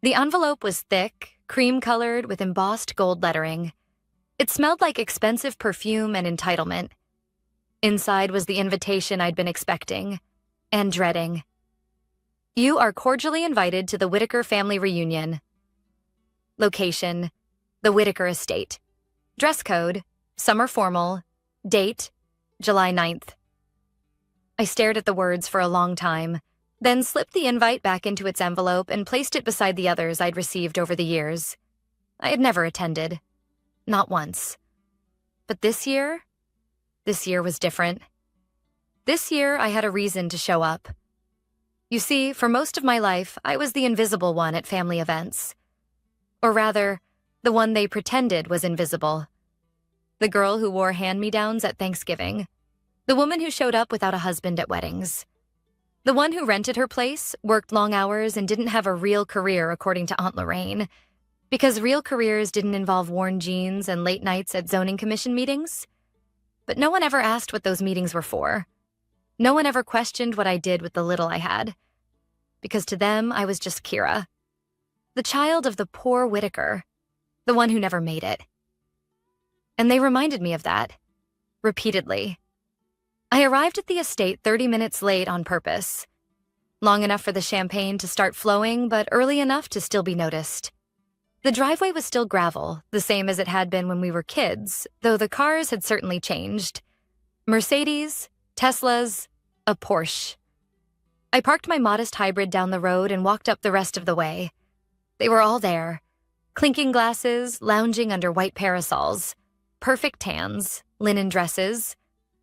The envelope was thick, cream-colored with embossed gold lettering. It smelled like expensive perfume and entitlement. Inside was the invitation I'd been expecting and dreading. You are cordially invited to the Whitaker family reunion. Location, the Whitaker estate. Dress code, summer formal. Date, July 9th. I stared at the words for a long time, then slipped the invite back into its envelope and placed it beside the others I'd received over the years. I had never attended. Not once. But this year was different. This year, I had a reason to show up. You see, for most of my life, I was the invisible one at family events. Or rather, the one they pretended was invisible. The girl who wore hand-me-downs at Thanksgiving. The woman who showed up without a husband at weddings. The one who rented her place, worked long hours, and didn't have a real career according to Aunt Lorraine. Because real careers didn't involve worn jeans and late nights at zoning commission meetings. But no one ever asked what those meetings were for. No one ever questioned what I did with the little I had. Because to them, I was just Kira. The child of the poor Whitaker. The one who never made it. And they reminded me of that. Repeatedly. I arrived at the estate 30 minutes late on purpose. Long enough for the champagne to start flowing, but early enough to still be noticed. The driveway was still gravel, the same as it had been when we were kids, though the cars had certainly changed. Mercedes, Teslas, a Porsche. I parked my modest hybrid down the road and walked up the rest of the way. They were all there. Clinking glasses, lounging under white parasols. Perfect tans, linen dresses.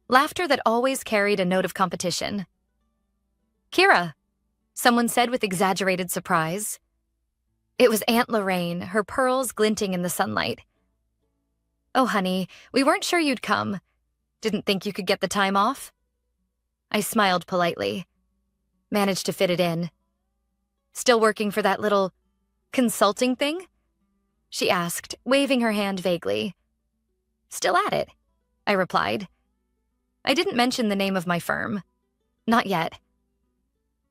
Laughter that always carried a note of competition. "Kira," someone said with exaggerated surprise. It was Aunt Lorraine, her pearls glinting in the sunlight. "Oh, honey, we weren't sure you'd come. Didn't think you could get the time off." I smiled politely. Managed to fit it in. "Still working for that little consulting thing?" she asked, waving her hand vaguely. "Still at it," I replied. I didn't mention the name of my firm. Not yet.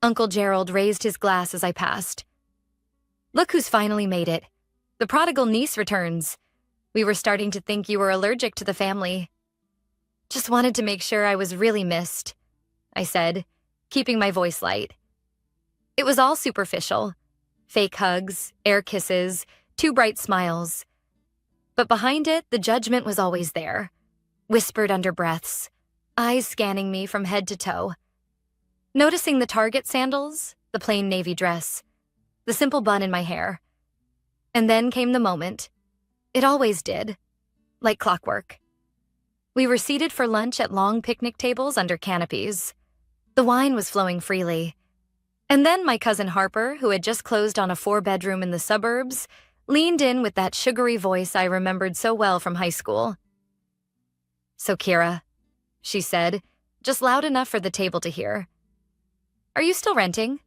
Uncle Gerald raised his glass as I passed. "Look who's finally made it. The prodigal niece returns. We were starting to think you were allergic to the family." "Just wanted to make sure I was really missed," I said, keeping my voice light. It was all superficial. Fake hugs, air kisses, 2 bright smiles. But behind it, the judgment was always there, whispered under breaths, eyes scanning me from head to toe. Noticing the Target sandals, the plain navy dress, the simple bun in my hair. And then came the moment. It always did, like clockwork. We were seated for lunch at long picnic tables under canopies. The wine was flowing freely. And then my cousin Harper, who had just closed on a 4-bedroom in the suburbs, leaned in with that sugary voice I remembered so well from high school. "So, Kira," she said, just loud enough for the table to hear. "Are you still renting?"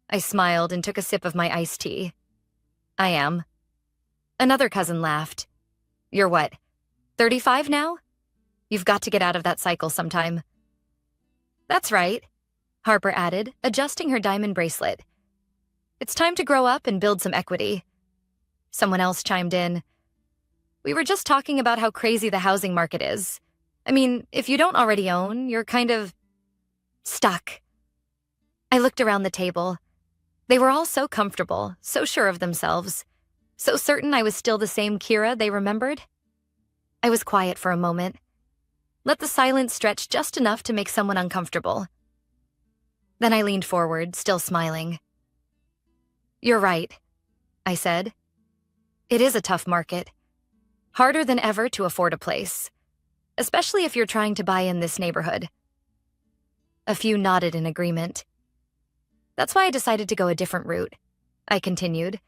I smiled and took a sip of my iced tea. "I am." Another cousin laughed. "You're what, 35 now? You've got to get out of that cycle sometime." "That's right," Harper added, adjusting her diamond bracelet. "It's time to grow up and build some equity." Someone else chimed in. "We were just talking about how crazy the housing market is. I mean, if you don't already own, you're kind of stuck." I looked around the table. They were all so comfortable, so sure of themselves, so certain I was still the same Kira they remembered. I was quiet for a moment. Let the silence stretch just enough to make someone uncomfortable. Then I leaned forward, still smiling. "You're right," I said. "It is a tough market. Harder than ever to afford a place, especially if you're trying to buy in this neighborhood." A few nodded in agreement. "That's why I decided to go a different route," I continued.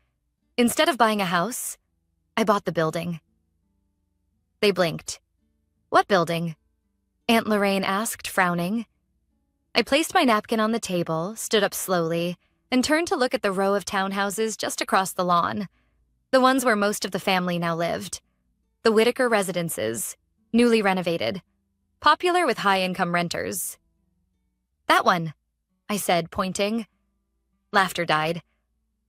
"Instead of buying a house, I bought the building." They blinked. "What building?" Aunt Lorraine asked, frowning. I placed my napkin on the table, stood up slowly, and turned to look at the row of townhouses just across the lawn, the ones where most of the family now lived. The Whitaker residences, newly renovated, popular with high-income renters. "That one," I said, pointing. Laughter died.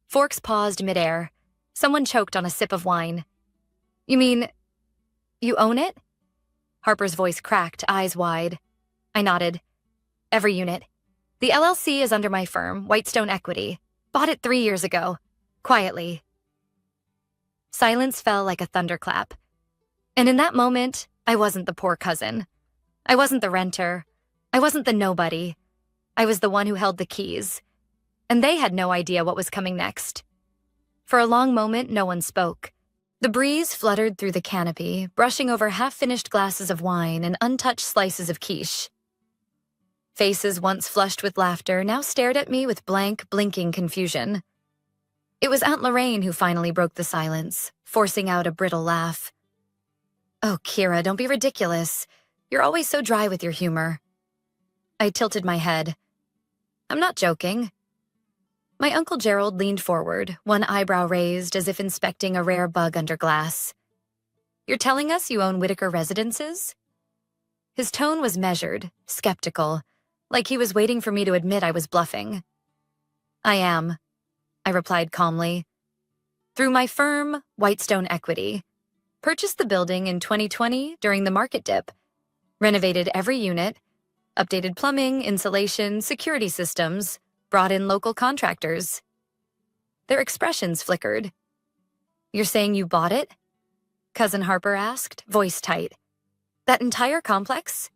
Forks paused midair. Someone choked on a sip of wine. You mean, you own it? Harper's voice cracked, eyes wide. I nodded. Every unit. The LLC is under my firm, Whitestone Equity. Bought it 3 years ago. Quietly. Silence fell like a thunderclap. And in that moment, I wasn't the poor cousin. I wasn't the renter. I wasn't the nobody. I was the one who held the keys. And they had no idea what was coming next. For a long moment, no one spoke. The breeze fluttered through the canopy, brushing over half-finished glasses of wine and untouched slices of quiche. Faces once flushed with laughter now stared at me with blank, blinking confusion. It was Aunt Lorraine who finally broke the silence, forcing out a brittle laugh. Oh, Kira, don't be ridiculous. You're always so dry with your humor. I tilted my head. I'm not joking. My Uncle Gerald leaned forward, one eyebrow raised as if inspecting a rare bug under glass. You're telling us you own Whitaker Residences? His tone was measured, skeptical, like he was waiting for me to admit I was bluffing. I am, I replied calmly. Through my firm, Whitestone Equity. Purchased the building in 2020 during the market dip. Renovated every unit, updated plumbing, insulation, security systems, brought in local contractors. Their expressions flickered. You're saying you bought it? Cousin Harper asked, voice tight. That entire complex?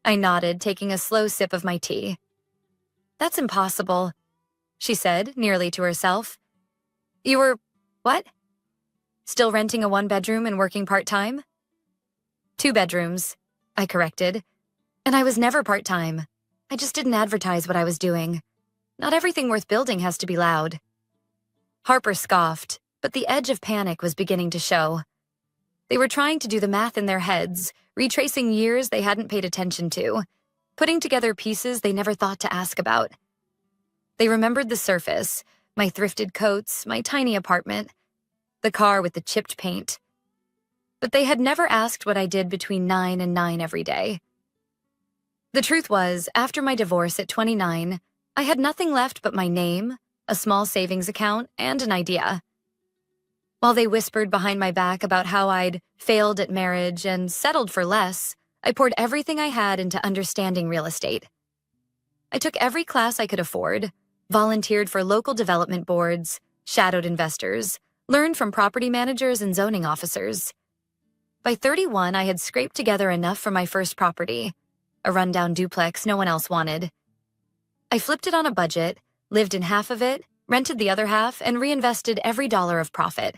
I nodded, taking a slow sip of my tea. That's impossible, she said, nearly to herself. You were, what? Still renting a 1-bedroom and working part-time? 2 bedrooms, I corrected. And I was never part-time. I just didn't advertise what I was doing. Not everything worth building has to be loud. Harper scoffed, but the edge of panic was beginning to show. They were trying to do the math in their heads, retracing years they hadn't paid attention to, putting together pieces they never thought to ask about. They remembered the surface, my thrifted coats, my tiny apartment, the car with the chipped paint. But they had never asked what I did between 9 and 9 every day. The truth was, after my divorce at 29, I had nothing left but my name, a small savings account, and an idea. While they whispered behind my back about how I'd failed at marriage and settled for less, I poured everything I had into understanding real estate. I took every class I could afford, volunteered for local development boards, shadowed investors, learned from property managers and zoning officers. By 31, I had scraped together enough for my first property, a rundown duplex no one else wanted. I flipped it on a budget, lived in half of it, rented the other half, and reinvested every dollar of profit.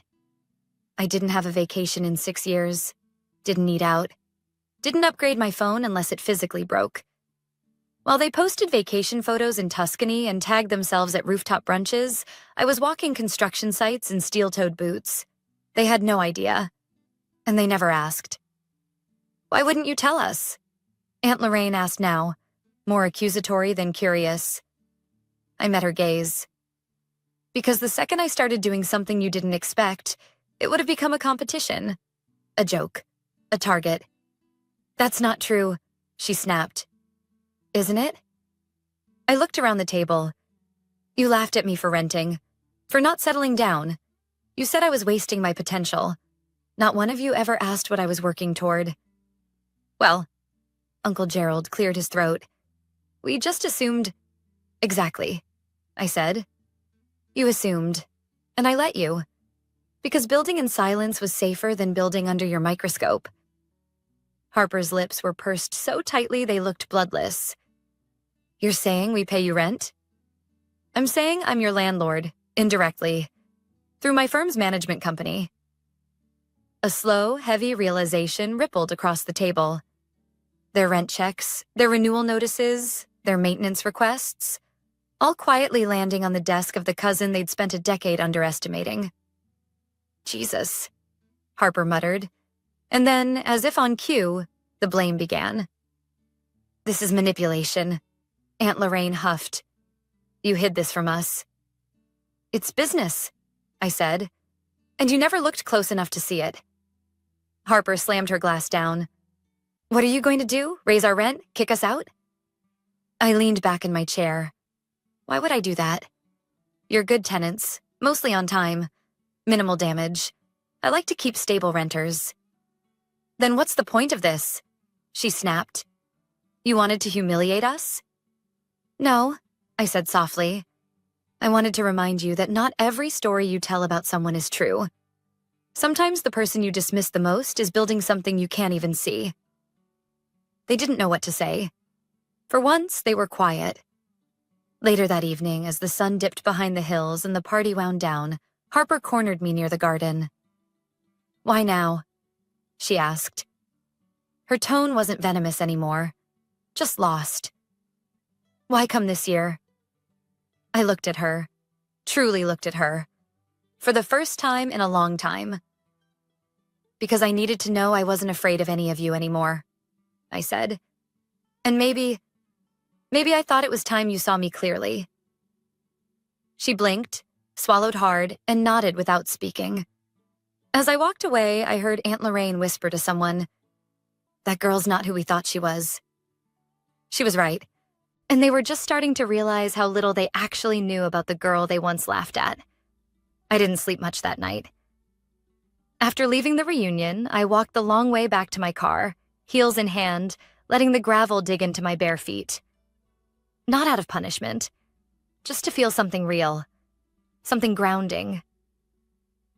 I didn't have a vacation in 6 years, didn't eat out, didn't upgrade my phone unless it physically broke. While they posted vacation photos in Tuscany and tagged themselves at rooftop brunches, I was walking construction sites in steel-toed boots. They had no idea, and they never asked. Why wouldn't you tell us? Aunt Lorraine asked now, more accusatory than curious. I met her gaze. Because the second I started doing something you didn't expect, it would have become a competition. A joke. A target. That's not true, she snapped. Isn't it? I looked around the table. You laughed at me for renting, for not settling down. You said I was wasting my potential. Not one of you ever asked what I was working toward. Well, Uncle Gerald cleared his throat. We just assumed. Exactly, I said. You assumed, and I let you. Because building in silence was safer than building under your microscope. Harper's lips were pursed so tightly they looked bloodless. You're saying we pay you rent? I'm saying I'm your landlord, indirectly, through my firm's management company. A slow, heavy realization rippled across the table. Their rent checks, their renewal notices, their maintenance requests, all quietly landing on the desk of the cousin they'd spent a decade underestimating. Jesus, Harper muttered, and then, as if on cue, the blame began. This is manipulation, Aunt Lorraine huffed. You hid this from us. It's business, I said, and you never looked close enough to see it. Harper slammed her glass down. What are you going to do? Raise our rent? Kick us out? I leaned back in my chair. Why would I do that? You're good tenants, mostly on time, minimal damage. I like to keep stable renters. Then what's the point of this? She snapped. You wanted to humiliate us? No, I said softly. I wanted to remind you that not every story you tell about someone is true. Sometimes the person you dismiss the most is building something you can't even see. They didn't know what to say. For once, they were quiet. Later that evening, as the sun dipped behind the hills and the party wound down, Harper cornered me near the garden. Why now? She asked. Her tone wasn't venomous anymore, just lost. Why come this year? I looked at her, truly looked at her, for the first time in a long time. Because I needed to know I wasn't afraid of any of you anymore, I said. And maybe I thought it was time you saw me clearly. She blinked, swallowed hard, and nodded without speaking. As I walked away, I heard Aunt Lorraine whisper to someone, "That girl's not who we thought she was." She was right, and they were just starting to realize how little they actually knew about the girl they once laughed at. I didn't sleep much that night. After leaving the reunion, I walked the long way back to my car, heels in hand, letting the gravel dig into my bare feet. Not out of punishment, just to feel something real, something grounding.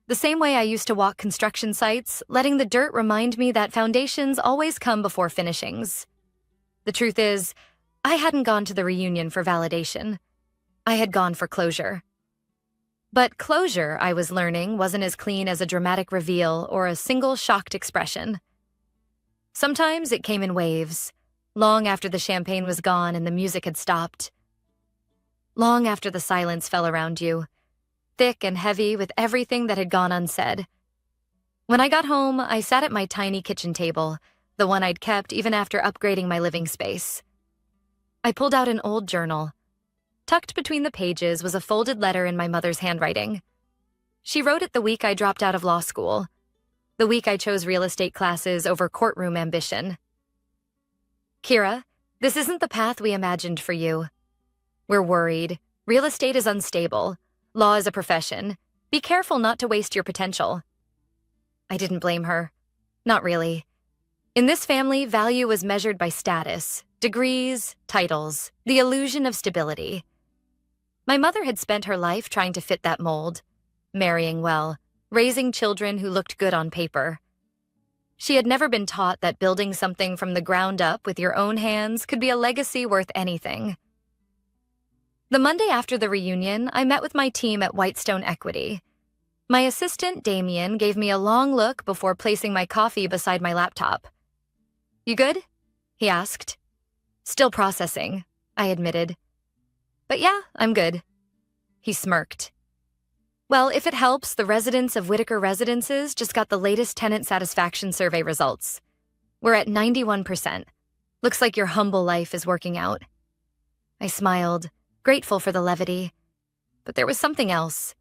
The same way I used to walk construction sites, letting the dirt remind me that foundations always come before finishings. The truth is, I hadn't gone to the reunion for validation. I had gone for closure. But closure, I was learning, wasn't as clean as a dramatic reveal or a single shocked expression. Sometimes it came in waves, long after the champagne was gone and the music had stopped. Long after the silence fell around you, thick and heavy with everything that had gone unsaid. When I got home, I sat at my tiny kitchen table, the one I'd kept even after upgrading my living space. I pulled out an old journal. Tucked between the pages was a folded letter in my mother's handwriting. She wrote it the week I dropped out of law school, the week I chose real estate classes over courtroom ambition. Kira, this isn't the path we imagined for you. We're worried. Real estate is unstable. Law is a profession. Be careful not to waste your potential. I didn't blame her. Not really. In this family, value was measured by status, degrees, titles, the illusion of stability. My mother had spent her life trying to fit that mold, marrying well, raising children who looked good on paper. She had never been taught that building something from the ground up with your own hands could be a legacy worth anything. The Monday after the reunion, I met with my team at Whitestone Equity. My assistant, Damien, gave me a long look before placing my coffee beside my laptop. You good? He asked. Still processing, I admitted. But yeah, I'm good. He smirked. Well, if it helps, the residents of Whitaker Residences just got the latest tenant satisfaction survey results. We're at 91%. Looks like your humble life is working out. I smiled, grateful for the levity. But there was something else.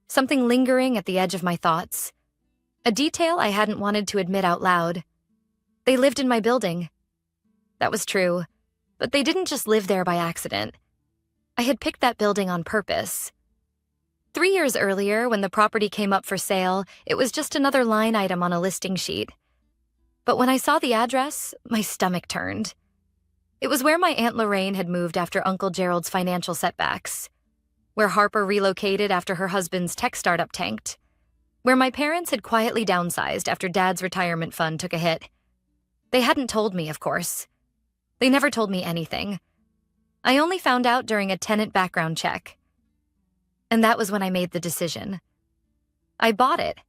Something lingering at the edge of my thoughts. A detail I hadn't wanted to admit out loud. They lived in my building. That was true, but they didn't just live there by accident. I had picked that building on purpose. 3 years earlier, when the property came up for sale, it was just another line item on a listing sheet. But when I saw the address, my stomach turned. It was where my Aunt Lorraine had moved after Uncle Gerald's financial setbacks, where Harper relocated after her husband's tech startup tanked, where my parents had quietly downsized after Dad's retirement fund took a hit. They hadn't told me, of course. They never told me anything. I only found out during a tenant background check. And that was when I made the decision. I bought it.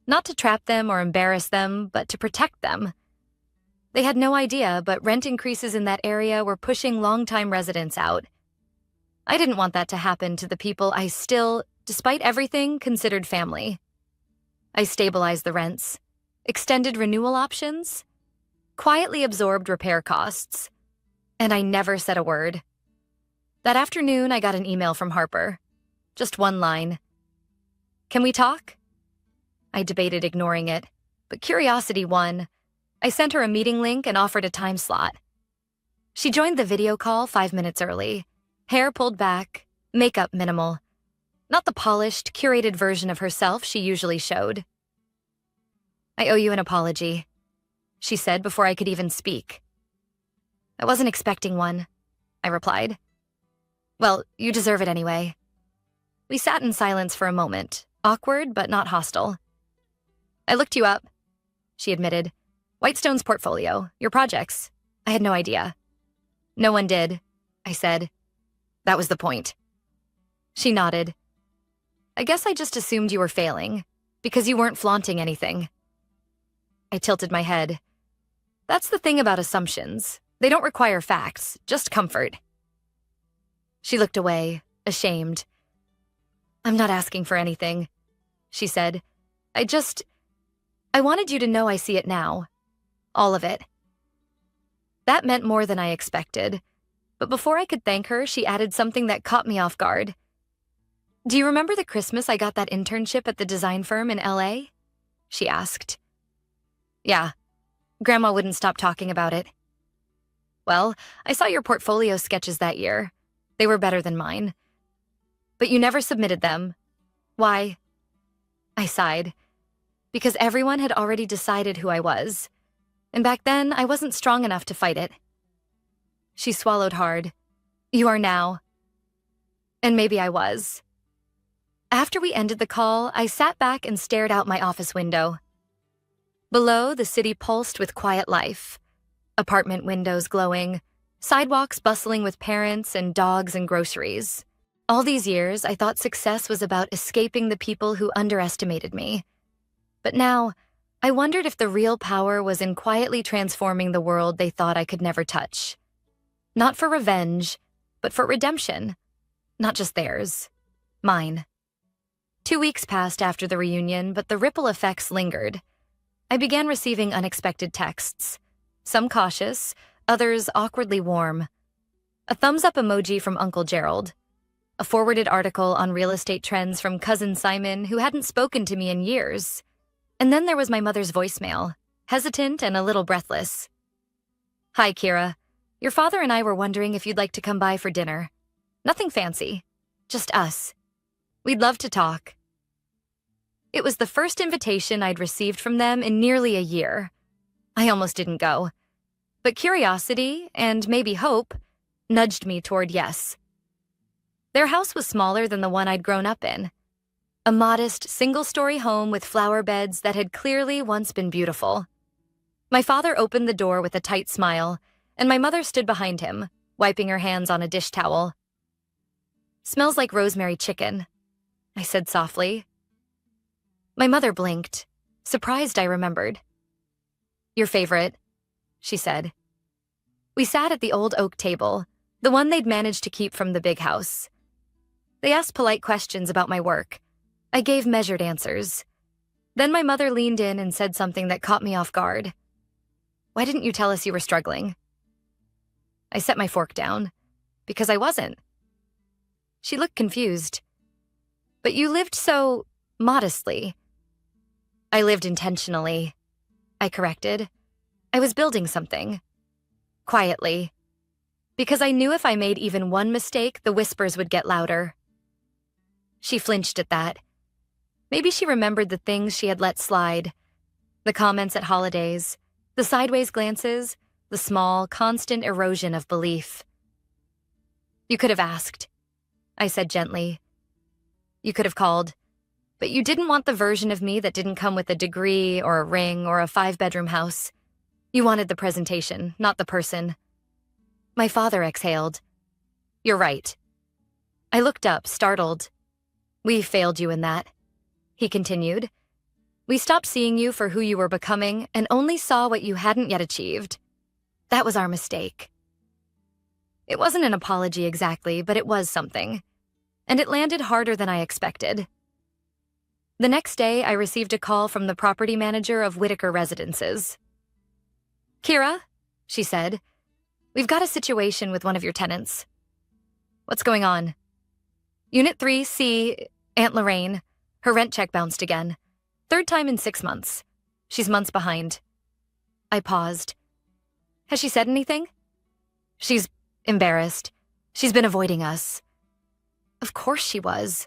Not to trap them or embarrass them, but to protect them. They had no idea, but rent increases in that area were pushing longtime residents out. I didn't want that to happen to the people I still, despite everything, considered family. I stabilized the rents, extended renewal options, quietly absorbed repair costs, and I never said a word. That afternoon, I got an email from Harper. Just one line. Can we talk? I debated ignoring it, but curiosity won. I sent her a meeting link and offered a time slot. She joined the video call 5 minutes early, hair pulled back, makeup minimal. not the polished, curated version of herself she usually showed. "I owe you an apology," she said before I could even speak. "I wasn't expecting one," I replied. "Well, you deserve it anyway." We sat in silence for a moment, awkward but not hostile. "I looked you up," she admitted. "Whitestone's portfolio, your projects. I had no idea." "No one did," I said. "That was the point." She nodded. "I guess I just assumed you were failing, because you weren't flaunting anything." I tilted my head. "That's the thing about assumptions. They don't require facts, just comfort." She looked away, ashamed. "I'm not asking for anything," she said. I wanted you to know I see it now. All of it." That meant more than I expected, but before I could thank her, she added something that caught me off guard. "Do you remember the Christmas I got that internship at the design firm in LA?" she asked. "Yeah. Grandma wouldn't stop talking about it." "Well, I saw your portfolio sketches that year. They were better than mine. But you never submitted them. Why?" I sighed. "Because everyone had already decided who I was. And back then, I wasn't strong enough to fight it." She swallowed hard. "You are now." And maybe I was. After we ended the call, I sat back and stared out my office window. Below, the city pulsed with quiet life. Apartment windows glowing, sidewalks bustling with parents and dogs and groceries. All these years, I thought success was about escaping the people who underestimated me. But now, I wondered if the real power was in quietly transforming the world they thought I could never touch. Not for revenge, but for redemption. Not just theirs. Mine. 2 weeks passed after the reunion, but the ripple effects lingered. I began receiving unexpected texts. Some cautious, others awkwardly warm. A thumbs-up emoji from Uncle Gerald. A forwarded article on real estate trends from Cousin Simon, who hadn't spoken to me in years. And then there was my mother's voicemail, hesitant and a little breathless. "Hi, Kira. Your father and I were wondering if you'd like to come by for dinner. Nothing fancy. Just us. We'd love to talk." It was the first invitation I'd received from them in nearly a year. I almost didn't go. But curiosity, and maybe hope, nudged me toward yes. Their house was smaller than the one I'd grown up in. A modest, single-story home with flower beds that had clearly once been beautiful. My father opened the door with a tight smile, and my mother stood behind him, wiping her hands on a dish towel. "Smells like rosemary chicken," I said softly. My mother blinked, surprised I remembered. "Your favorite," she said. We sat at the old oak table, the one they'd managed to keep from the big house. They asked polite questions about my work. I gave measured answers. Then my mother leaned in and said something that caught me off guard. "Why didn't you tell us you were struggling?" I set my fork down, because I wasn't. She looked confused. "But you lived so modestly." "I lived intentionally," I corrected. "I was building something. Quietly. Because I knew if I made even one mistake, the whispers would get louder." She flinched at that. Maybe she remembered the things she had let slide. The comments at holidays, the sideways glances, the small, constant erosion of belief. "You could have asked," I said gently. "You could have called. But you didn't want the version of me that didn't come with a degree or a ring or a 5-bedroom house. You wanted the presentation, not the person." My father exhaled. "You're right." I looked up, startled. "We failed you in that," he continued. "We stopped seeing you for who you were becoming and only saw what you hadn't yet achieved. That was our mistake." It wasn't an apology exactly, but it was something. And it landed harder than I expected. The next day, I received a call from the property manager of Whitaker Residences. "Kira," she said, "we've got a situation with one of your tenants." "What's going on?" "Unit 3C, Aunt Lorraine. Her rent check bounced again. 3rd time in 6 months. She's months behind." I paused. "Has she said anything?" "She's embarrassed. She's been avoiding us." Of course she was.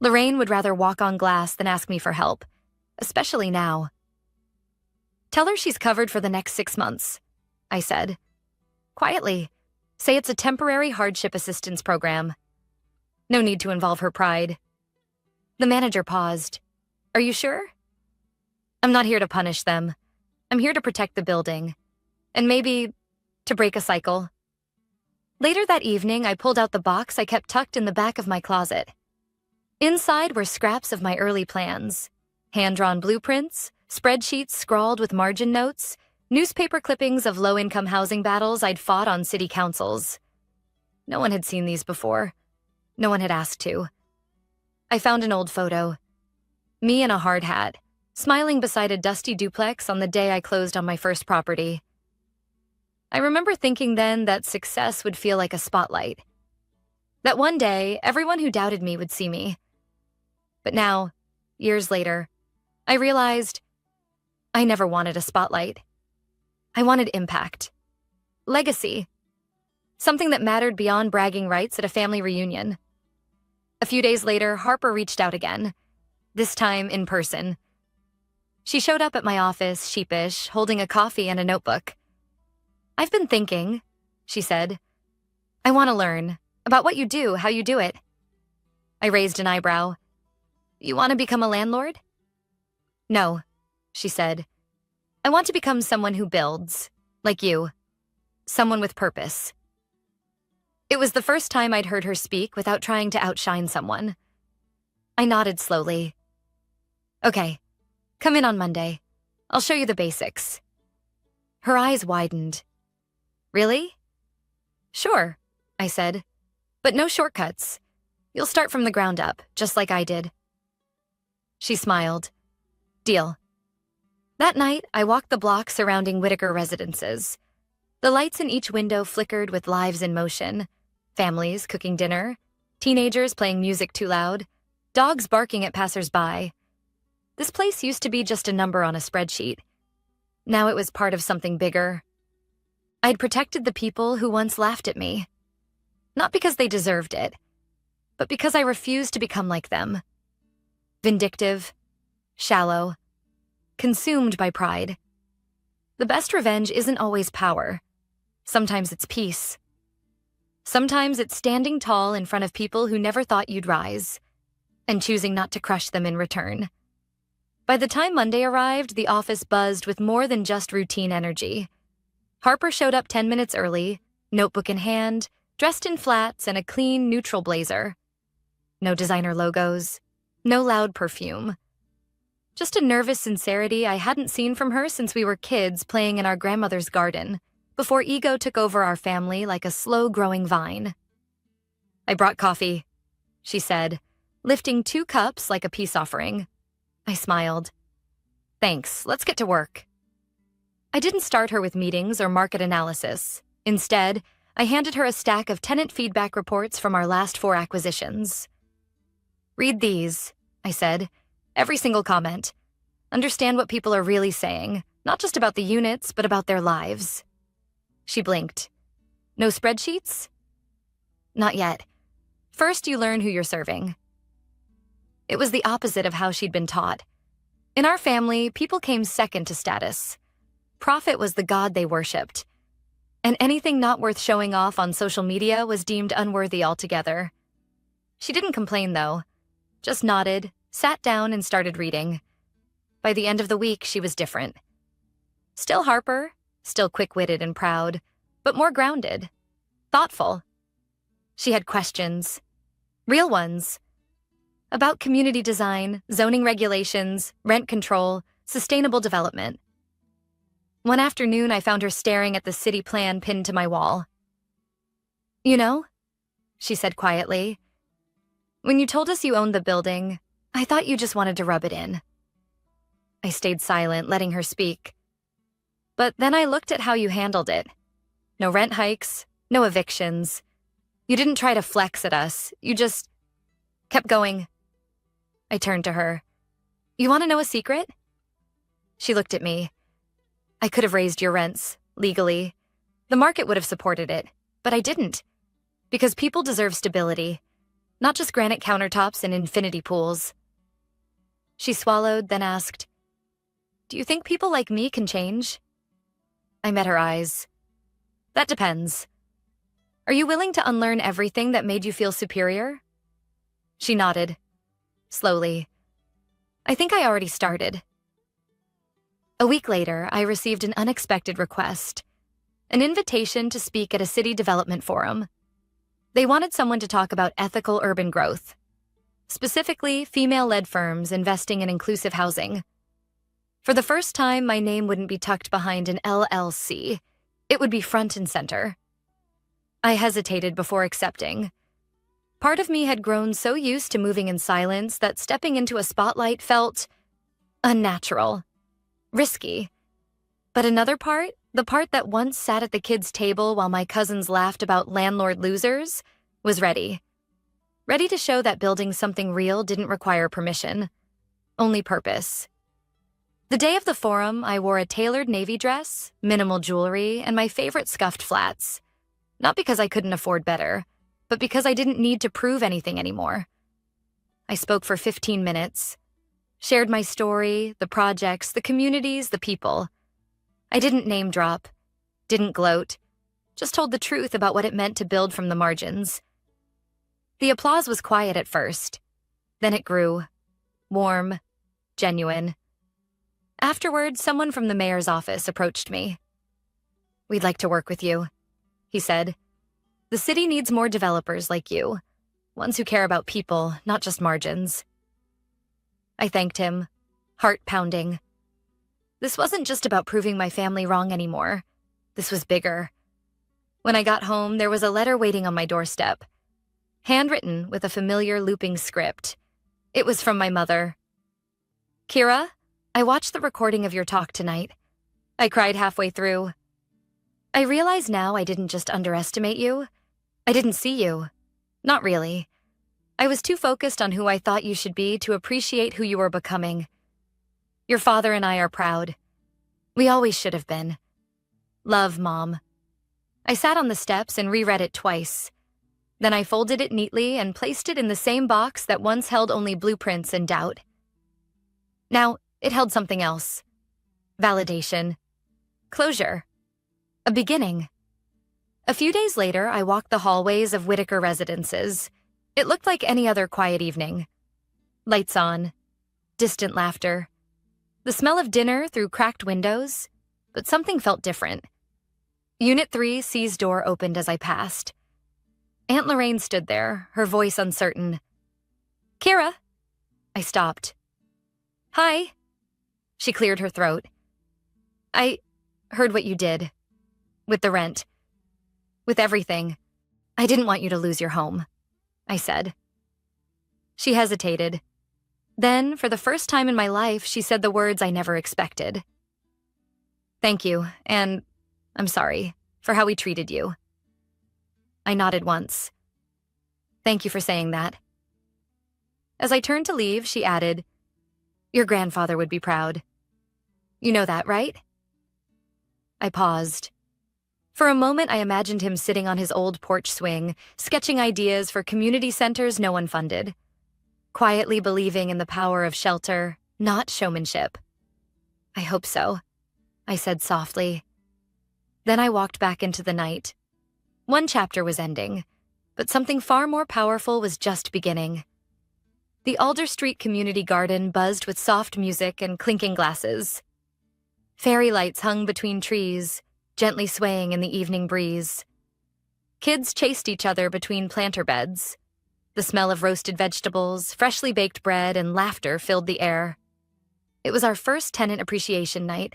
Lorraine would rather walk on glass than ask me for help, especially now. Tell her she's covered for the next 6 months, I said. Quietly, say it's a temporary hardship assistance program. No need to involve her pride. The manager paused. Are you sure? I'm not here to punish them. I'm here to protect the building. And maybe to break a cycle. Later that evening, I pulled out the box I kept tucked in the back of my closet. Inside were scraps of my early plans, hand-drawn blueprints, spreadsheets scrawled with margin notes, newspaper clippings of low-income housing battles I'd fought on city councils. No one had seen these before. No one had asked to. I found an old photo. Me in a hard hat, smiling beside a dusty duplex on the day I closed on my first property. I remember thinking then that success would feel like a spotlight. That one day, everyone who doubted me would see me. But now, years later, I realized I never wanted a spotlight. I wanted impact. Legacy. Something that mattered beyond bragging rights at a family reunion. A few days later, Harper reached out again, this time in person. She showed up at my office, sheepish, holding a coffee and a notebook. I've been thinking, she said. I want to learn about what you do, how you do it. I raised an eyebrow. You want to become a landlord? No, she said. I want to become someone who builds, like you. Someone with purpose. It was the first time I'd heard her speak without trying to outshine someone. I nodded slowly. Okay, come in on Monday. I'll show you the basics. Her eyes widened. Really? Sure, I said. But no shortcuts. You'll start from the ground up, just like I did. She smiled. Deal. That night, I walked the block surrounding Whitaker residences. The lights in each window flickered with lives in motion. Families cooking dinner, teenagers playing music too loud, dogs barking at passersby. This place used to be just a number on a spreadsheet. Now it was part of something bigger. I'd protected the people who once laughed at me. Not because they deserved it, but because I refused to become like them. Vindictive, shallow, consumed by pride. The best revenge isn't always power. Sometimes it's peace. Sometimes it's standing tall in front of people who never thought you'd rise, and choosing not to crush them in return. By the time Monday arrived, the office buzzed with more than just routine energy. Harper showed up 10 minutes early, notebook in hand, dressed in flats and a clean, neutral blazer. No designer logos, no loud perfume. Just a nervous sincerity I hadn't seen from her since we were kids playing in our grandmother's garden, before ego took over our family like a slow-growing vine. I brought coffee, she said, lifting 2 cups like a peace offering. I smiled. Thanks, let's get to work. I didn't start her with meetings or market analysis. Instead, I handed her a stack of tenant feedback reports from our last 4 acquisitions. Read these, I said. Every single comment. Understand what people are really saying, not just about the units, but about their lives. She blinked. No spreadsheets? Not yet. First, you learn who you're serving. It was the opposite of how she'd been taught. In our family, people came second to status. Profit was the god they worshipped. And anything not worth showing off on social media was deemed unworthy altogether. She didn't complain, though. Just nodded, sat down, and started reading. By the end of the week, she was different. Still Harper, still quick-witted and proud, but more grounded, thoughtful. She had questions, real ones, about community design, zoning regulations, rent control, sustainable development. One afternoon, I found her staring at the city plan pinned to my wall. You know, she said quietly, when you told us you owned the building, I thought you just wanted to rub it in. I stayed silent, letting her speak. But then I looked at how you handled it. No rent hikes, no evictions. You didn't try to flex at us, you just kept going. I turned to her. You want to know a secret? She looked at me. I could have raised your rents, legally. The market would have supported it, but I didn't. Because people deserve stability. not just granite countertops and infinity pools. She swallowed, then asked, "Do you think people like me can change?" I met her eyes. "That depends. Are you willing to unlearn everything that made you feel superior?" She nodded, slowly. "I think I already started." A week later, I received an unexpected request, an invitation to speak at a city development forum. They wanted someone to talk about ethical urban growth, specifically female-led firms investing in inclusive housing. For the first time, my name wouldn't be tucked behind an LLC. It would be front and center. I hesitated before accepting. Part of me had grown so used to moving in silence that stepping into a spotlight felt unnatural, risky. But another part, the part that once sat at the kids' table while my cousins laughed about landlord losers, was ready. Ready to show that building something real didn't require permission, only purpose. The day of the forum, I wore a tailored navy dress, minimal jewelry, and my favorite scuffed flats. Not because I couldn't afford better, but because I didn't need to prove anything anymore. I spoke for 15 minutes, shared my story, the projects, the communities, the people. I didn't name drop, didn't gloat, just told the truth about what it meant to build from the margins. The applause was quiet at first. Then it grew, warm, genuine. Afterward, someone from the mayor's office approached me. "We'd like to work with you," he said. "The city needs more developers like you, ones who care about people, not just margins." I thanked him, heart pounding. This wasn't just about proving my family wrong anymore. This was bigger. When I got home, there was a letter waiting on my doorstep, handwritten with a familiar looping script. It was from my mother. "Kira, I watched the recording of your talk tonight. I cried halfway through. I realize now I didn't just underestimate you. I didn't see you. Not really. I was too focused on who I thought you should be to appreciate who you were becoming. Your father and I are proud. We always should have been. Love, Mom." I sat on the steps and reread it twice. Then I folded it neatly and placed it in the same box that once held only blueprints and doubt. Now, it held something else. Validation. Closure. A beginning. A few days later, I walked the hallways of Whitaker Residences. It looked like any other quiet evening. Lights on. Distant laughter. The smell of dinner through cracked windows. But something felt different. Unit 3C's door opened as I passed. Aunt Lorraine stood there, her voice uncertain. "Kira." I stopped. "Hi." She cleared her throat. "I heard what you did. With the rent. With everything. I didn't want you to lose your home," I said. She hesitated. Then, for the first time in my life, she said the words I never expected. "Thank you, and I'm sorry for how we treated you." I nodded once. "Thank you for saying that." As I turned to leave, she added, "Your grandfather would be proud. You know that, right?" I paused. For a moment, I imagined him sitting on his old porch swing, sketching ideas for community centers no one funded, quietly believing in the power of shelter, not showmanship. "I hope so," I said softly. Then I walked back into the night. One chapter was ending, but something far more powerful was just beginning. The Alder Street Community Garden buzzed with soft music and clinking glasses. Fairy lights hung between trees, gently swaying in the evening breeze. Kids chased each other between planter beds. The smell of roasted vegetables, freshly baked bread, and laughter filled the air. It was our first tenant appreciation night,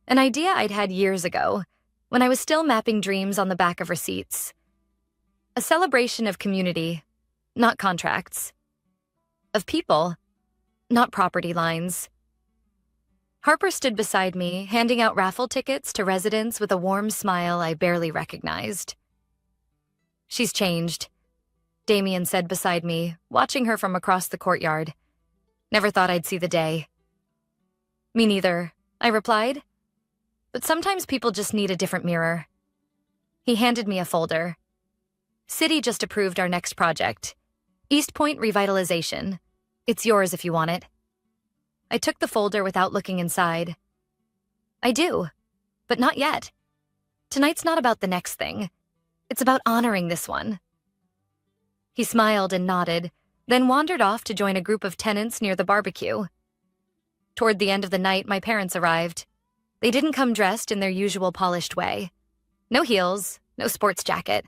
an idea I'd had years ago, when I was still mapping dreams on the back of receipts. A celebration of community, not contracts. Of people, not property lines. Harper stood beside me, handing out raffle tickets to residents with a warm smile I barely recognized. "She's changed," Damien said beside me, watching her from across the courtyard. "Never thought I'd see the day." "Me neither," I replied. "But sometimes people just need a different mirror." He handed me a folder. "City just approved our next project. East Point Revitalization. It's yours if you want it. I took the folder without looking inside. I do, but not yet. Tonight's not about the next thing. It's about honoring this one. He smiled and nodded, then wandered off to join a group of tenants near the barbecue. Toward the end of the night, my parents arrived. They didn't come dressed in their usual polished way. No heels, no sports jacket.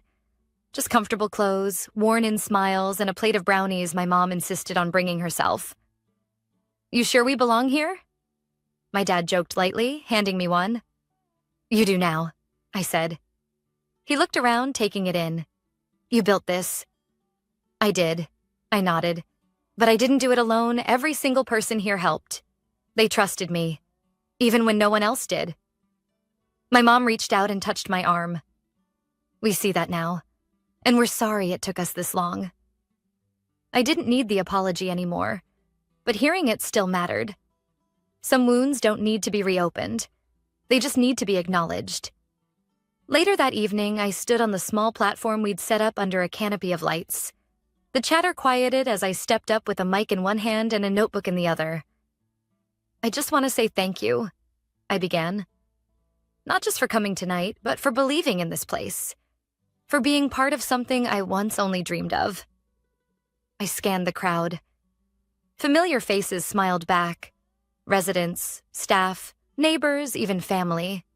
Just comfortable clothes, worn-in smiles, and a plate of brownies my mom insisted on bringing herself. "You sure we belong here?" My dad joked lightly, handing me one. "You do now," I said. He looked around, taking it in. "You built this." "I did," I nodded. "But I didn't do it alone. Every single person here helped. They trusted me, even when no one else did." My mom reached out and touched my arm. "We see that now, and we're sorry it took us this long." I didn't need the apology anymore, but hearing it still mattered. Some wounds don't need to be reopened. They just need to be acknowledged. Later that evening, I stood on the small platform we'd set up under a canopy of lights. The chatter quieted as I stepped up with a mic in one hand and a notebook in the other. "I just want to say thank you," I began. "Not just for coming tonight, but for believing in this place. For being part of something I once only dreamed of." I scanned the crowd. Familiar faces smiled back. Residents, staff, neighbors, even family.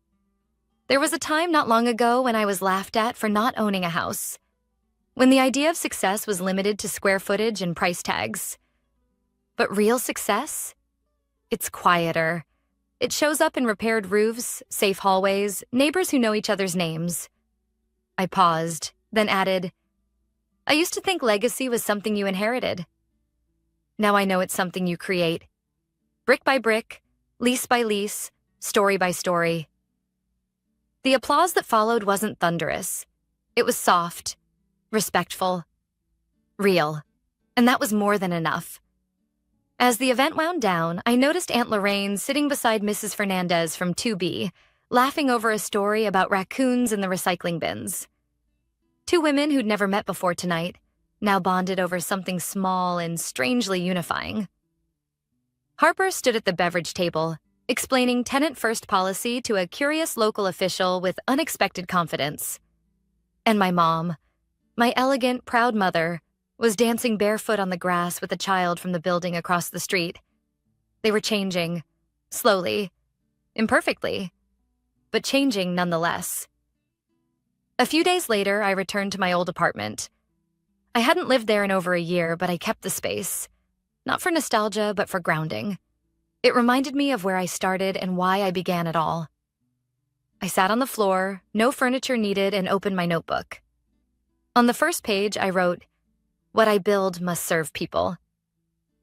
There was a time not long ago when I was laughed at for not owning a house, when the idea of success was limited to square footage and price tags. But real success? It's quieter. It shows up in repaired roofs, safe hallways, neighbors who know each other's names. I paused, then added, "I used to think legacy was something you inherited. Now I know it's something you create. Brick by brick, lease by lease, story by story." The applause that followed wasn't thunderous. It was soft, respectful, real, and that was more than enough. As the event wound down, I noticed Aunt Lorraine sitting beside Mrs. Fernandez from 2B, laughing over a story about raccoons in the recycling bins. Two women who'd never met before tonight, now bonded over something small and strangely unifying. Harper stood at the beverage table, explaining tenant-first policy to a curious local official with unexpected confidence. And my mom, my elegant, proud mother, was dancing barefoot on the grass with a child from the building across the street. They were changing, slowly, imperfectly, but changing nonetheless. A few days later, I returned to my old apartment. I hadn't lived there in over a year, but I kept the space. Not for nostalgia, but for grounding. It reminded me of where I started and why I began it all. I sat on the floor, no furniture needed, and opened my notebook. On the first page, I wrote, "What I build must serve people."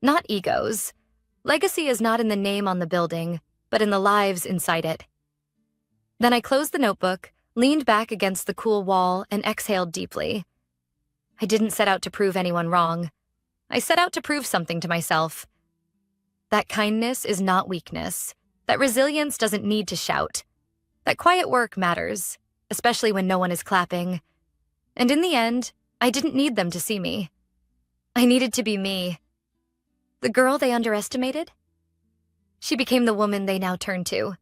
Not egos. Legacy is not in the name on the building, but in the lives inside it. Then I closed the notebook, leaned back against the cool wall, and exhaled deeply. I didn't set out to prove anyone wrong. I set out to prove something to myself. That kindness is not weakness. That resilience doesn't need to shout. That quiet work matters, especially when no one is clapping. And in the end, I didn't need them to see me. I needed to be me. The girl they underestimated? She became the woman they now turn to.